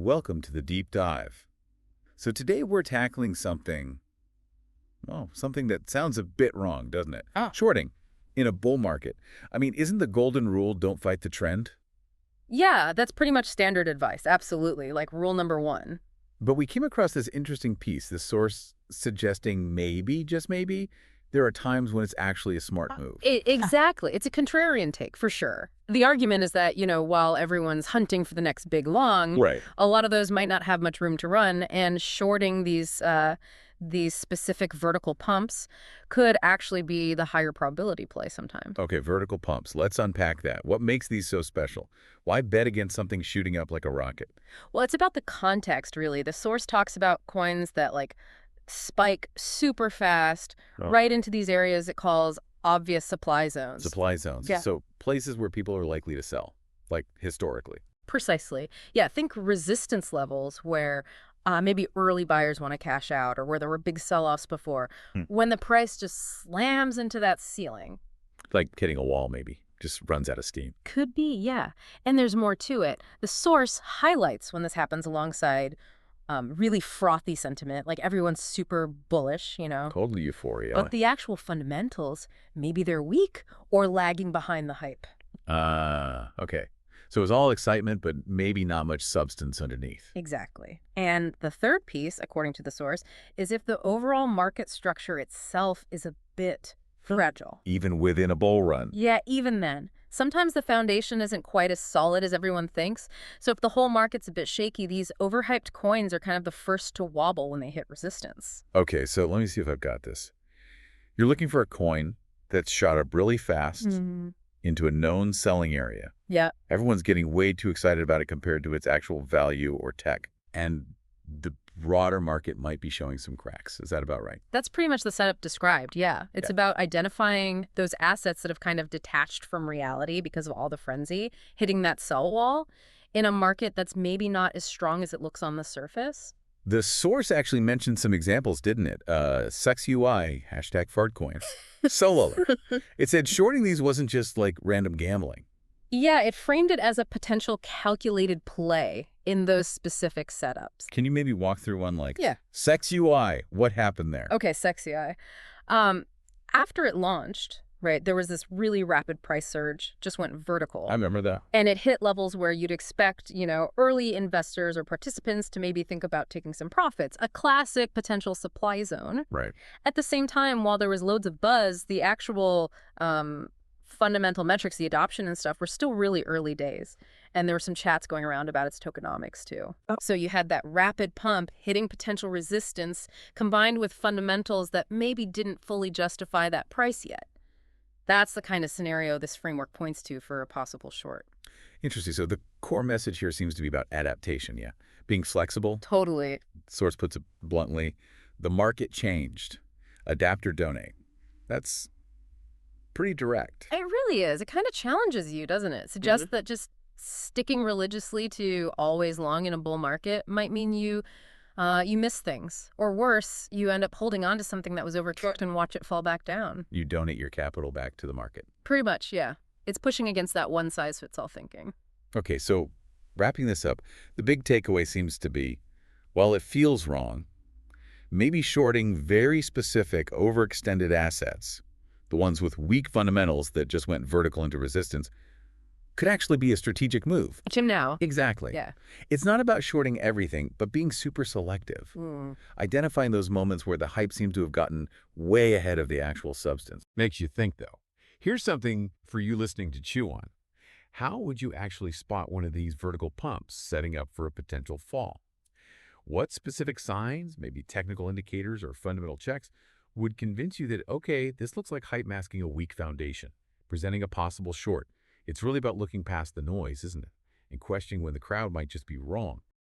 Welcome to the deep dive. So today we're tackling something that sounds a bit wrong, doesn't it? Ah. Shorting in a bull market. I mean, isn't the golden rule don't fight the trend? Yeah, that's pretty much standard advice. Absolutely. Like rule number one. But we came across this interesting piece, this source suggesting maybe, just maybe, there are times when it's actually a smart move. Exactly. It's a contrarian take for sure. The argument is that, while everyone's hunting for the next big long, Right. a lot of those might not have much room to run, and shorting these specific vertical pumps could actually be the higher probability play sometimes. Okay, vertical pumps. Let's unpack that. What makes these so special? Why bet against something shooting up like a rocket? Well, it's about the context, really. The source talks about coins that spike super fast right into these areas it calls obvious supply zones. Supply zones. Yeah. So places where people are likely to sell, like historically. Precisely. Yeah, think resistance levels where maybe early buyers want to cash out or where there were big sell-offs before. When the price just slams into that ceiling. Like hitting a wall, maybe. Just runs out of steam. Could be, yeah. And there's more to it. The source highlights when this happens alongside really frothy sentiment, like everyone's super bullish, Total euphoria. But the actual fundamentals, maybe they're weak or lagging behind the hype. Okay. So it was all excitement, but maybe not much substance underneath. Exactly. And the third piece, according to the source, is if the overall market structure itself is a bit fragile. Even within a bull run. Yeah, even then. Sometimes the foundation isn't quite as solid as everyone thinks. So if the whole market's a bit shaky, these overhyped coins are kind of the first to wobble when they hit resistance. Okay, so let me see if I've got this. You're looking for a coin that's shot up really fast into a known selling area. Yeah. Everyone's getting way too excited about it compared to its actual value or tech. And the broader market might be showing some cracks. Is that about right? That's pretty much the setup described, yeah. It's about identifying those assets that have kind of detached from reality because of all the frenzy, hitting that sell wall in a market that's maybe not as strong as it looks on the surface. The source actually mentioned some examples, didn't it? SUI SUI, hashtag FARTCOIN. Solo alert. It said shorting these wasn't just like random gambling. Yeah, it framed it as a potential calculated play in those specific setups. Can you maybe walk through one like, Yeah. SUI, what happened there? Okay, sexy eye. After it launched, right, there was this really rapid price surge, just went vertical. I remember that. And it hit levels where you'd expect, early investors or participants to maybe think about taking some profits, a classic potential supply zone. Right. At the same time, while there was loads of buzz, the actual fundamental metrics, the adoption and stuff, were still really early days. And there were some chats going around about its tokenomics, too. So you had that rapid pump hitting potential resistance combined with fundamentals that maybe didn't fully justify that price yet. That's the kind of scenario this framework points to for a possible short. Interesting. So the core message here seems to be about adaptation, yeah? Being flexible. Totally. Source puts it bluntly. The market changed. Adapt or donate. That's pretty direct. It really is. It kind of challenges you, doesn't it? Suggests that just sticking religiously to always long in a bull market might mean you miss things. Or worse, you end up holding on to something that was overcooked and watch it fall back down. You donate your capital back to the market. Pretty much, yeah. It's pushing against that one-size-fits-all thinking. Okay, so wrapping this up, the big takeaway seems to be, while it feels wrong, maybe shorting very specific overextended assets, the ones with weak fundamentals that just went vertical into resistance, could actually be a strategic move. Jim, now. Exactly. Yeah. It's not about shorting everything, but being super selective. Identifying those moments where the hype seems to have gotten way ahead of the actual substance. Makes you think, though. Here's something for you listening to chew on. How would you actually spot one of these vertical pumps setting up for a potential fall? What specific signs, maybe technical indicators or fundamental checks, would convince you that, okay, this looks like hype masking a weak foundation, presenting a possible short? It's really about looking past the noise, isn't it? And questioning when the crowd might just be wrong.